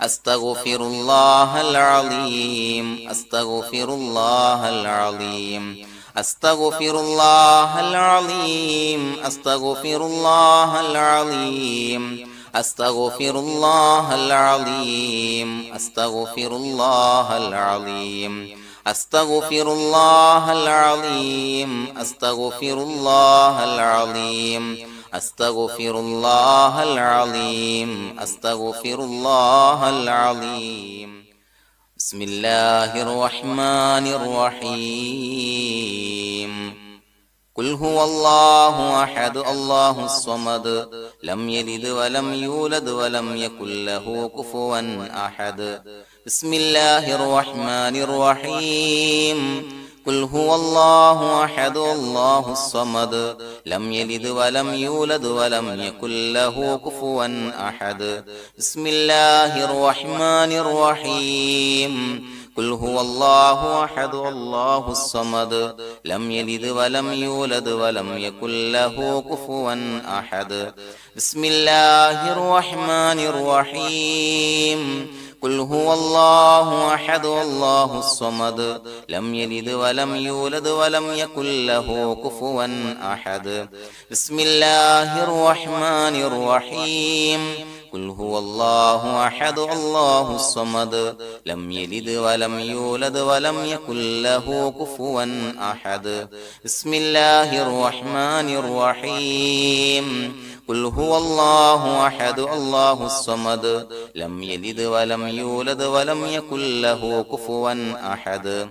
أستغفر الله العظيم أستغفر الله العظيم أستغفر الله العظيم أستغفر الله العظيم أستغفر الله العظيم أستغفر الله العظيم أستغفر الله العظيم أستغفر الله العظيم أستغفر الله العظيم أستغفر الله العظيم بسم الله الرحمن الرحيم قل هو الله أحد الله الصمد لم يلد ولم يولد ولم يكن له كفوا أحد بسم الله الرحمن الرحيم قل هو الله أحد الله الصمد لم يلد ولم يولد ولم يكن له كفوا أحد بسم الله الرحمن الرحيم قل هو الله أحد الله الصمد لم يلد ولم يولد ولم يكن له كفوا أحد بسم الله الرحمن الرحيم قل هو الله أحد الله الصمد لم يلد ولم يولد ولم يكن له كفوا أحد بسم الله الرحمن الرحيم قل هو الله أحد الله الصمد لم يلد ولم يولد ولم يكن له كفوا أحد بسم الله الرحمن الرحيم قل هو الله أحد الله الصمد لم يلد ولم يولد ولم يكن له كفوا أحد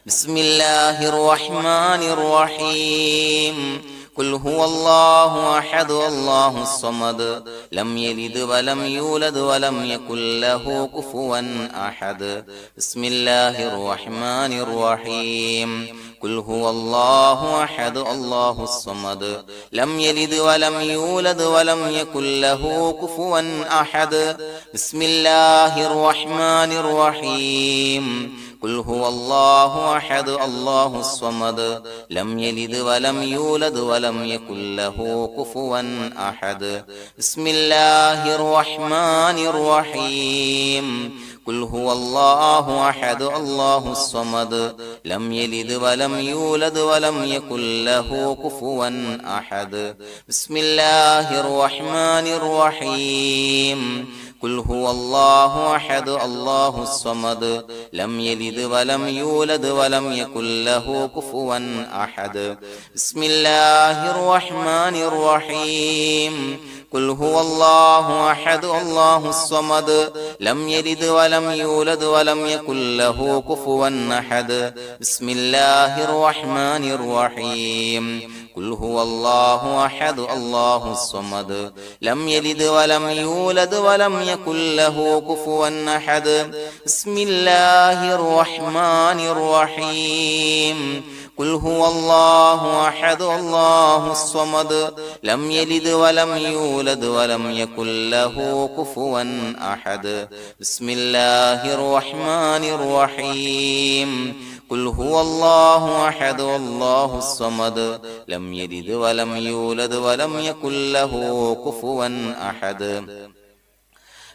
بسم الله الرحمن الرحيم قل هو الله أحد الله الصمد لم يلد ولم يولد ولم يكن له كفوا أحد بسم الله الرحمن الرحيم قل هو الله أحد الله الصمد لم يلد ولم يولد ولم يكن له كفوا أحد بسم الله الرحمن الرحيم قل هو الله أحد الله الصمد لم يلد ولم يولد ولم يكن له كفوا أحد بسم الله الرحمن الرحيم قل هو الله أحد الله الصمد لم يلد ولم يولد ولم يكن له كفوا أحد بسم الله الرحمن الرحيم قل هو الله أحد الله الصمد لم يلد ولم يولد ولم يكن له كفوا أحد بسم الله الرحمن الرحيم قل هو الله أحد الله الصمد لم يلد ولم يولد ولم يكن له كفوا أحد بسم الله الرحمن الرحيم قل هو الله أحد الله الصمد لم يلد ولم يولد ولم يكن له كفوا أحد بسم الله الرحمن الرحيم قل هو الله أحد الله الصمد لم يلد ولم يولد ولم يكن له كفوا أحد بسم الله الرحمن الرحيم قل هو الله أحد الله الصمد لم يلد ولم يولد ولم يكن له كفوا أحد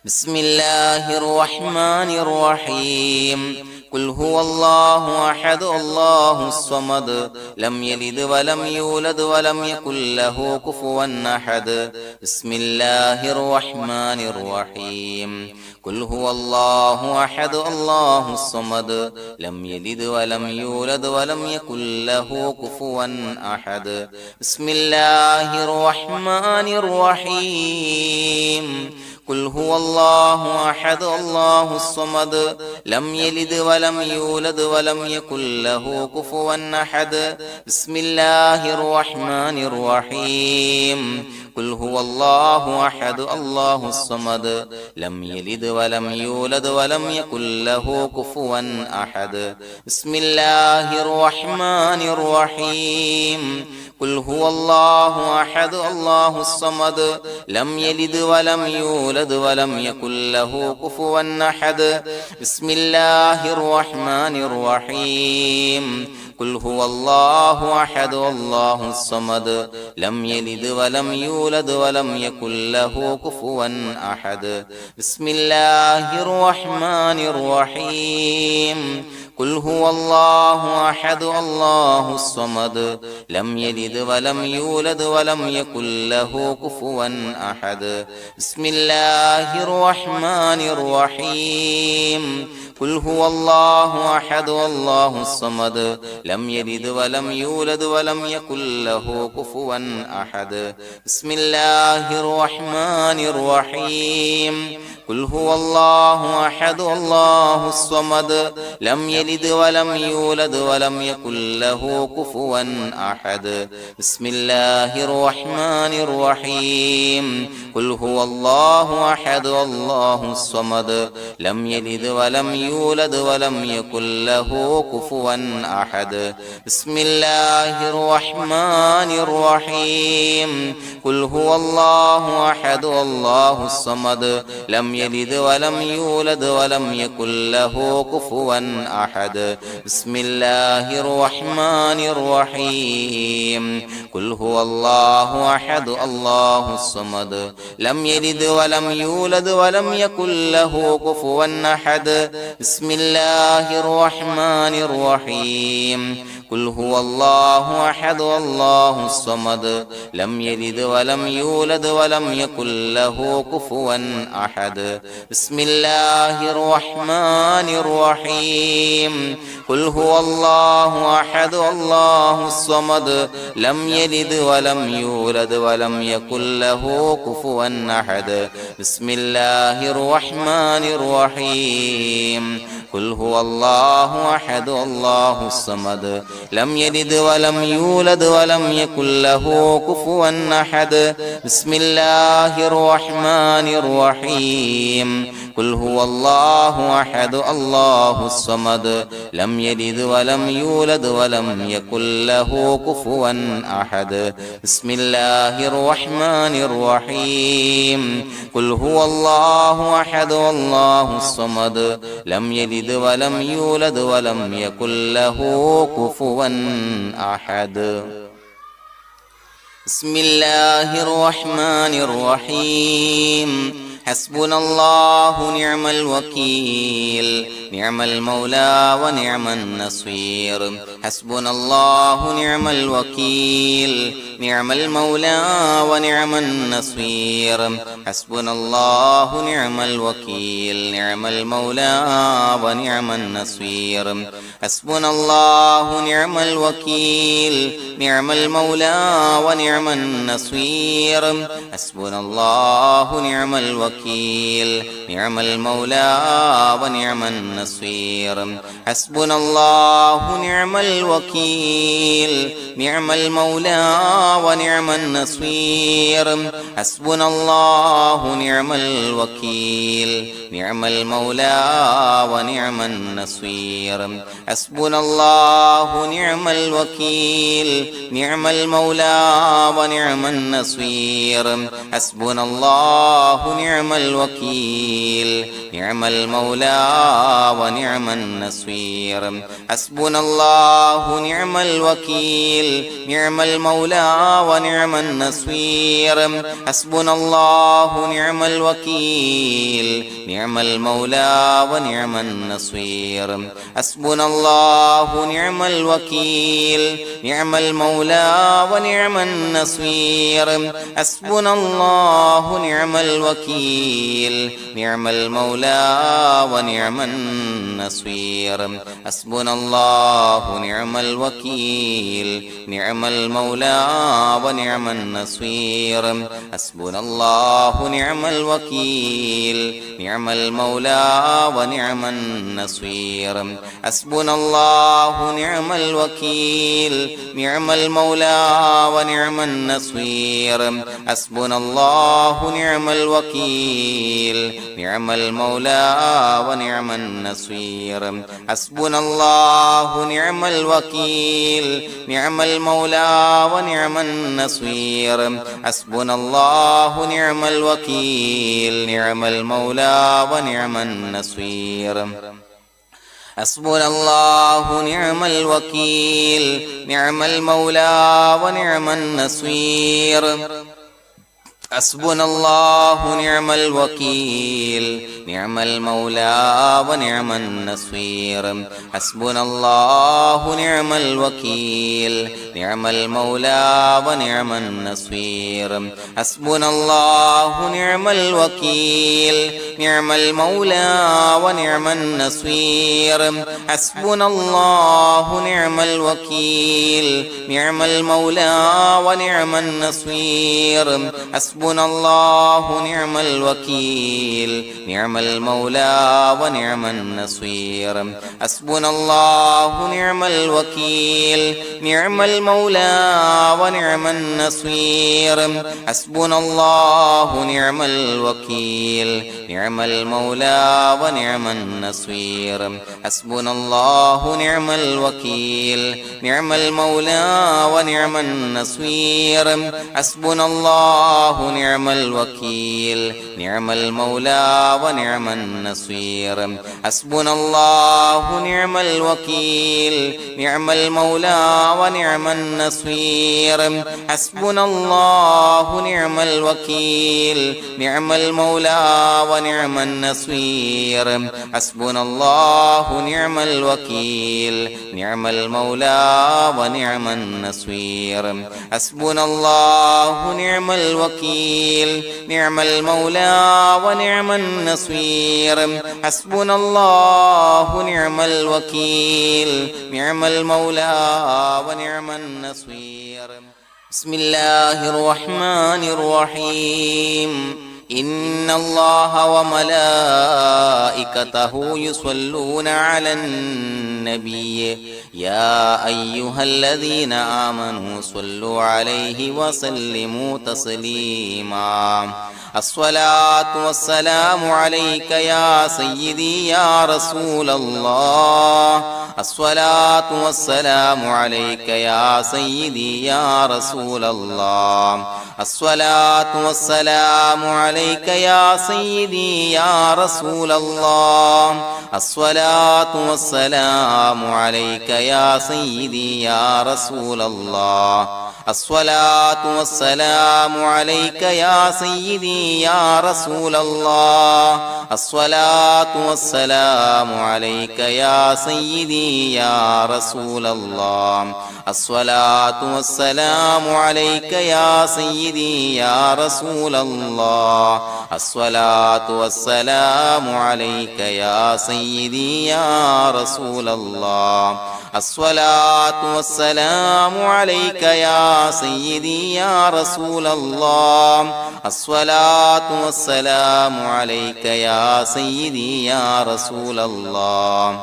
بسم الله الرحمن الرحيم قل هو الله أحد الله الصمد لم يلد ولم يولد ولم يكن له كفوا أحد بسم الله الرحمن الرحيم قل هو الله أحد الله الصمد لم يلد ولم يولد ولم يكن له كفوا أحد بسم الله الرحمن الرحيم قل هو الله أحد الله الصمد لم يلد ولم يولد ولم يكن له كفوا أحد بسم الله الرحمن الرحيم قل هو الله أحد الله الصمد لم يلد ولم يولد ولم يكن له كفوا أحد بسم الله الرحمن الرحيم قل هو الله أحد الله الصمد لم يلد ولم يولد ولم يكن له كفوا أحد بسم الله الرحمن الرحيم قل هو الله أحد الله الصمد لم يلد ولم يولد ولم يكن له كفوا أحد بسم الله الرحمن الرحيم قل هو الله أحد الله الصمد لم يلد ولم يولد ولم يكن له كفوا أحد بسم الله الرحمن الرحيم قل هو الله أحد الله الصمد لم يلد ولم يولد ولم يكن له كفوا أحد بسم الله الرحمن الرحيم قل هو الله أحد الله الصمد لم يلد ولم يولد ولم يكن له كفوا أحد بسم الله الرحمن الرحيم قل هو الله أحد الله الصمد لم يلد ولم يولد ولم يكن له كفوا أحد بسم الله الرحمن الرحيم قل هو الله أحد الله الصمد لم يلد ولم يولد ولم يكن له كفوا أحد بسم الله الرحمن الرحيم قل هو الله أحد الله الصمد لم يلد ولم يولد ولم يكن له كفوا أحد بسم الله الرحمن الرحيم قل هو الله أحد الله الصمد لم يلد ولم يولد ولم يكن له كفوا أحد بسم الله الرحمن الرحيم قل هو الله أحد الله الصمد لم يلد ولم يولد ولم يكن له كفوا أحد بسم الله الرحمن الرحيم قل هو الله أحد الله الصمد لم يلد ولم يولد ولم يكن له كفوا أحد بسم الله الرحمن الرحيم قل هو الله أحد الله الصمد لم يلد ولم يولد ولم يكن له كفوا أحد بسم الله الرحمن الرحيم قل هو الله أحد الله الصمد لم يلد ولم يولد ولم يكن له كفوا أحد بسم الله الرحمن الرحيم حسبنا الله نعم الوكيل نعم المولى ونعم النصير حسبنا الله نعم الوكيل نعم المولى ونعم النصير حسبنا الله نعم الوكيل نعم المولى ونعم النصير حسبنا الله نعم الوكيل نعم المولى ونعم النصير حسبنا الله نعم الوكيل نعم المولى ونعم النصير حسبنا الله نعم الوكيل نعم المولى ونعم النصير حسبنا الله نعم الوكيل نعم المولى ونعم النصير حسبنا الله نعم الوكيل نعم المولى ونعم النصير حسبنا الله نعم الوكيل نعم المولى ونعم النصير حسبنا الله نعم الوكيل نعم المولى ونعم النصير حسبنا الله نعم الوكيل نعم المولى ونعم النصير حسبنا الله نعم الوكيل نعم المولى ونعم النصير حسبنا الله نعم الوكيل نعم المولى ونعم النصير حسبنا الله نعم الوكيل نعم المولى ونعم النصير حسبنا الله نعم الوكيل نعم المولى ونعم النصير حسبنا الله نعم الوكيل نعم المولى ونعم النصير حسبنا الله نعم الوكيل نعم المولى ونعم النصير حسبنا الله نعم الوكيل نعم المولى ونعم النصير حسبنا الله نعم الوكيل نعم المولى ونعم النصير حسبنا الله نعم الوكيل نعم المولى ونعم النصير حسبنا الله نعم الوكيل نعم المولى ونعم النصير حسبنا الله نعم الوكيل نعم المولى ونعم النصير حسبنا الله نعم الوكيل نعم المولى ونعم النصير حسبنا الله نعم الوكيل نعم المولى ونعم النصير حسبنا الله نعم الوكيل نعم المولى ونعم النصير حسبنا الله نعم الوكيل نعم المولى ونعم النصير حسبنا الله نعم الوكيل نعم المولى ونعم النصير حسبنا الله نعم الوكيل نعم المولى ونعم النصير حسبنا الله نعم الوكيل نعم المولى ونعم النصير حسبنا الله نعم الوكيل نعم المولى ونعم النصير حسبنا الله نعم الوكيل نعم المولى ونعم النصير حسبنا الله نعم الوكيل نعم المولى ونعم النصير حسبنا الله نعم الوكيل نعم المولى ونعم النصير حسبنا الله نعم الوكيل نعم المولى ونعم النصير بسم الله الرحمن الرحيم إن الله وملائكته يصلون على النبي يا أيها الذين آمنوا صلوا عليه وسلموا تسليما الصلاة والسلام عليك يا سيدي يا رسول الله الصلاة والسلام عليك يا سيدي يا رسول الله الصلاة والسلام عليك يا سيدي يا رسول الله الصلاة والسلام عليك يا سيدي يا رسول الله الصلاة والسلام عليك يا سيدي يا رسول الله الصلاة والسلام عليك يا سيدي يا رسول الله الصلاة والسلام عليك يا سيدي يا رسول الله الصلاة والسلام عليك يا سيدي يا رسول الله الصلاة والسلام عليك يا سيدي يا رسول الله الصلاة والسلام عليك يا سيدي يا رسول الله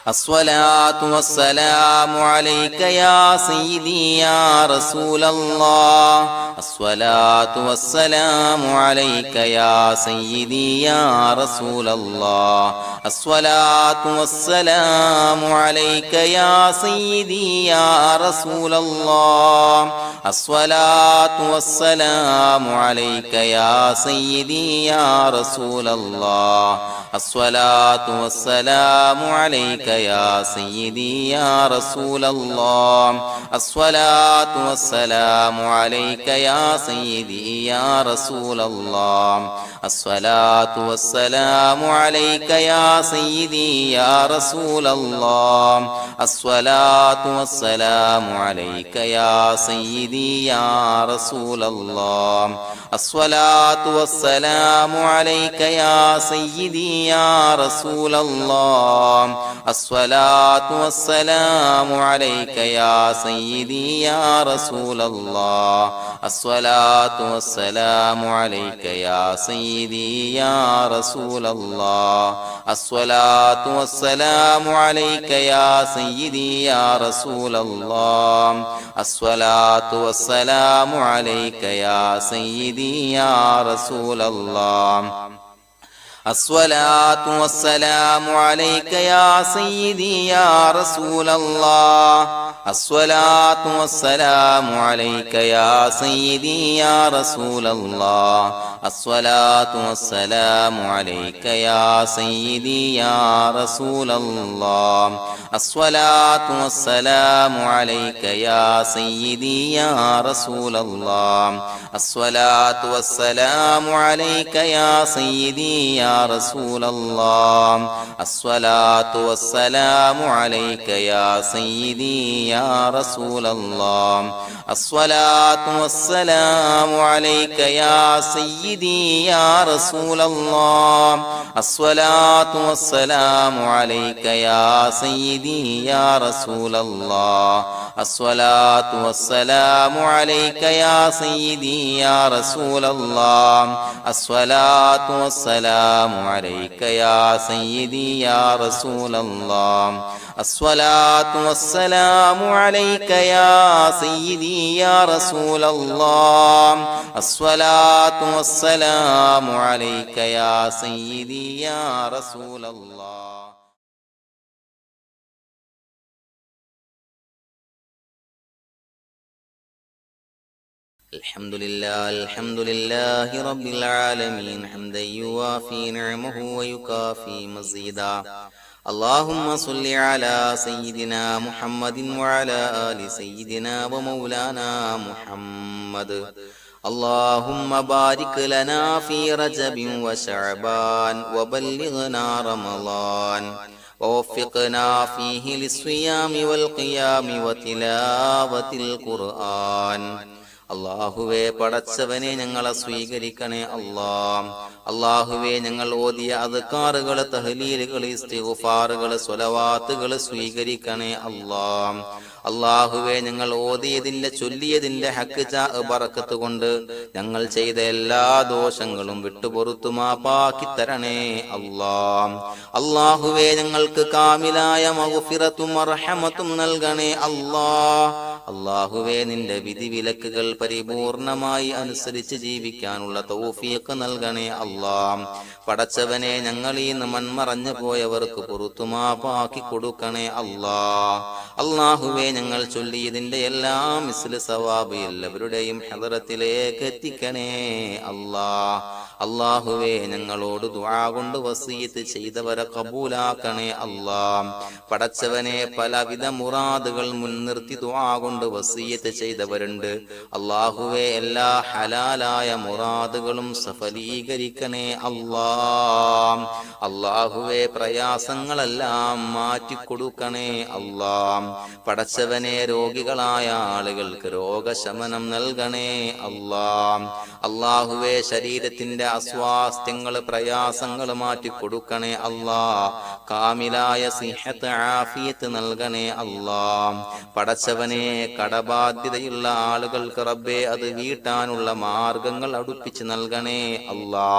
الصلاة والسلام عليك يا سيدي يا رسول الله الصلاة والسلام عليك يا سيدي يا رسول الله الصلاة والسلام عليك يا سيدي يا رسول الله الصلاة والسلام عليك يا سيدي يا رسول الله الصلاة والسلام عليك يا سيدي يا رسول الله الصلاة والسلام عليك يا سيدي يا رسول الله الصلاة والسلام عليك يا سيدي يا رسول الله الصلاة والسلام عليك يا سيدي يا رسول الله الصلاة والسلام عليك يا سيدي يا رسول الله الصلاة والسلام عليك يا سيدي يا رسول الله الصلاة والسلام عليك يا سيدي يا رسول الله الصلاة والسلام عليك يا سيدي يا رسول الله الصلاة والسلام عليك يا سيدي يا رسول الله الصلاة والسلام عليك يا سيدي يا رسول الله الصلاة والسلام عليك يا سيدي يا رسول الله الصلاة والسلام عليك يا سيدي يا رسول الله الصلاة والسلام عليك يا سيدي يا رسول الله الصلاة والسلام عليك يا سيدي يا رسول الله الصلاة والسلام عليك يا سيدي يا رسول الله الصلاة والسلام عليك يا سيدي يا رسول الله الصلاة والسلام عليك يا سيدي يا رسول الله الصلاة والسلام عليك يا سيدي يا رسول الله الصلاة والسلام عليك يا سيدي يا رسول الله الصلاة والسلام عليك يا سيدي يا رسول الله الصلاة والسلام عليك يا سيدي يا رسول الله. الحمد لله رب العالمين حمدا يوافي نعمه ويكافي مزيدا. اللهم صل على سيدنا محمد وعلى آل سيدنا ومولانا محمد. اللهم بارك لنا في رجب وشعبان وبلغنا رمضان ووفقنا فيه للصيام والقيام وتلاوة القرآن. അള്ളാഹുവേ, പടച്ചവനെ ഞങ്ങളെ സ്വീകരിക്കണേ അല്ലാ. അള്ളാഹുവേ, ഞങ്ങൾ ഓതിയ അദ്കാറുകൾ, തഹ്ലീലുകൾ, ഇസ്തിഗ്ഫാറുകൾ, സ്വലവാത്തുകൾ സ്വീകരിക്കണേ അല്ലാ. അള്ളാഹുവേ, ഞങ്ങൾ ഓതിയതിന്റെ ചൊല്ലിയതിന്റെ ഹക്ക് ബറക്കത്ത് കൊണ്ട് ഞങ്ങൾ ചെയ്ത എല്ലാ ദോഷങ്ങളും വിട്ടുപൊറുത്തു മാപ്പാക്കി തരണേ അല്ലാ. അള്ളാഹുവേ, ഞങ്ങൾക്ക് കാമിലായ മഗ്ഫിറത്തും റഹ്മത്തും നൽകണേ അല്ലാ. അള്ളാഹുവേ, നിന്റെ വിധിവിലക്കുകൾ പരിപൂർണമായി അനുസരിച്ച് ജീവിക്കാനുള്ള തൗഫീഖ് നൽകണേ അല്ലാ. പടച്ചവനെ, ഞങ്ങളീന്ന് മൺമറഞ്ഞു പോയവർക്ക് പുറത്തു മാപ്പാക്കി കൊടുക്കണേ അല്ലാ. അള്ളാഹുവേ, ഞങ്ങൾ ചൊല്ലിയതിന്റെ എല്ലാം മിസ്ല് സവാബ് എല്ലാവരുടെയും ഹദറത്തിലേക്ക് എത്തിക്കണേ അല്ലാ. അള്ളാഹുവേ, ഞങ്ങളോട് ദുആ കൊണ്ട് വസിയത്ത് ചെയ്തവരെ കബൂലാക്കണേ അല്ലാ. പടച്ചവനെ, പലവിധ മുറാദുകൾ മുൻനിർത്തി ദുആ കൊണ്ട് വസിയത്ത് ചെയ്തവരുണ്ട്. അള്ളാഹുവേ, എല്ലാ ഹലാലായ മുറാദുകളും സഫലീകരിക്കണേ അല്ലാ. അള്ളാഹുവേ, പ്രയാസങ്ങളെല്ലാം മാറ്റിക്കൊടുക്കണേ അല്ലാ. പടച്ചവനെ, രോഗികളായ ആളുകൾക്ക് രോഗശമനം നൽകണേ അല്ലാ. അള്ളാഹുവേ, ശരീരത്തിന്റെ അസ്വാസ്ഥ്യങ്ങൾ, പ്രയാസങ്ങൾ മാറ്റിക്കൊടുക്കണേ അല്ലാ. കാമിലായ സിഹത്ത്, ആഫിയത്ത് നൽകണേ അല്ലാ. പടച്ചവനെ, കടബാധ്യതയുള്ള ആളുകൾക്ക് റബ്ബേ അത് വീട്ടാനുള്ള മാർഗങ്ങൾ അടുപ്പിച്ച് നൽകണേ അല്ലാ.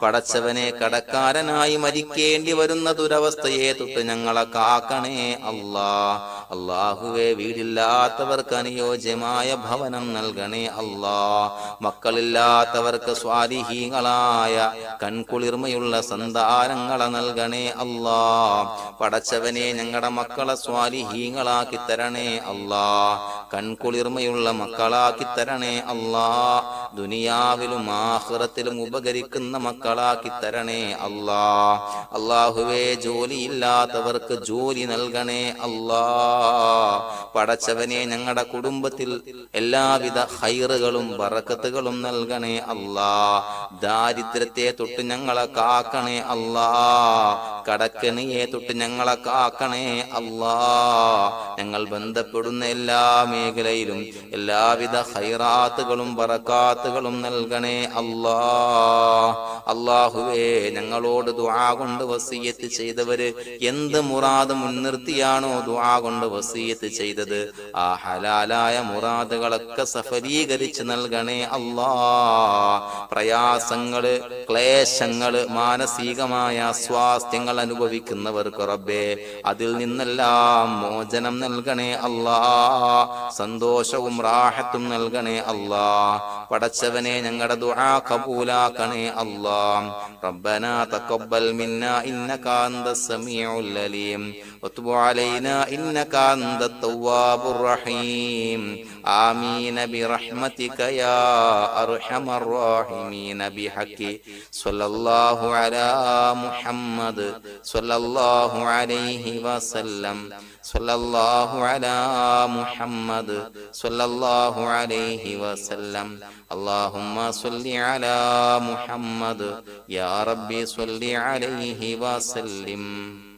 പടച്ചവനെ, കടക്കാരനായി മരിക്കേണ്ടി വരുന്ന ദുരവസ്ഥയെ തൊട്ട് ഞങ്ങളെ കാക്കണേ അല്ലാ. അള്ളാഹുവേ, വീടില്ലാത്തവർക്ക് അനുയോജ്യമായ ഭവനം നൽകണേ അല്ലാ. മക്കളില്ലാത്തവർക്ക് സ്വാലിഹീങ്ങളായ കൺകുളിർമയുള്ള സന്താനങ്ങളെ നൽകണേ അല്ലാ. പടച്ചവനെ, ഞങ്ങളുടെ മക്കളെ സ്വാലിഹീങ്ങളാക്കി തരണേ അല്ലാ. കൺകുളിർമയുള്ള മക്കളാക്കി തരണേ അല്ലാ. ദുനിയാവിലും ആഖിറത്തിലും ഉപകരിക്കുന്ന മക്കളാക്കി തരണേ അല്ലാ. അള്ളാഹുവേ, ജോലിയില്ലാത്തവർക്ക് ജോലി നൽകണേ അല്ലാ. പടച്ചവനെ, ഞങ്ങളുടെ കുടുംബത്തിൽ എല്ലാവിധ ഖൈറുകളും ബറക്കത്തുകളും നൽകണേ അല്ലാ. ദാരിദ്ര്യത്തെ തൊട്ട് ഞങ്ങളെ കാക്കണേ അല്ലാ. കടക്കെണിയെ തൊട്ട് ഞങ്ങളെ കാക്കണേ അല്ലാ. ഞങ്ങൾ ബന്ധപ്പെടുന്ന എല്ലാ മേഖലയിലും എല്ലാവിധ ഖൈറാത്തുകളും ബറക്കാത്തുകളും നൽകണേ അല്ലാ. അല്ലാഹുവേ, ഞങ്ങളോട് ദുആ കൊണ്ട് വസിയത്ത് ചെയ്തവര് എന്ത് മുറാദ് മുൻനിർത്തിയാണോ ദുആ കൊണ്ട് വസിയത്ത് ചെയ്തത്, ആ ഹലാലായ മുറാദുകളൊക്കെ സഫലീകരിച്ച് നൽകണേ അല്ലാ. പ്രയാസങ്ങള്, ക്ലേശങ്ങള്, മാനസികമായ സ്വാസ്ഥ്യങ്ങൾ അനുഭവിക്കുന്നവർക്ക് റബ്ബേ അതിൽ നിന്നെല്ലാം മോചനം നൽകണേ അല്ലാ. സന്തോഷവും റാഹത്തും നൽകണേ അല്ലാ. പടച്ചവനെ, ഞങ്ങളുടെ ദുആ കബൂലാക്കണേ അല്ലാ. الله. ربنا تقبل منا إنك أنت السميع العليم وتب علينا إنك أنت التواب الرحيم. آمين برحمتك يا أرحم الراحمين بحق صلى الله على محمد صلى الله عليه وسلم. صلى الله على محمد صلى الله عليه وسلم. اللهم صل على محمد يا ربي صل عليه وسلم.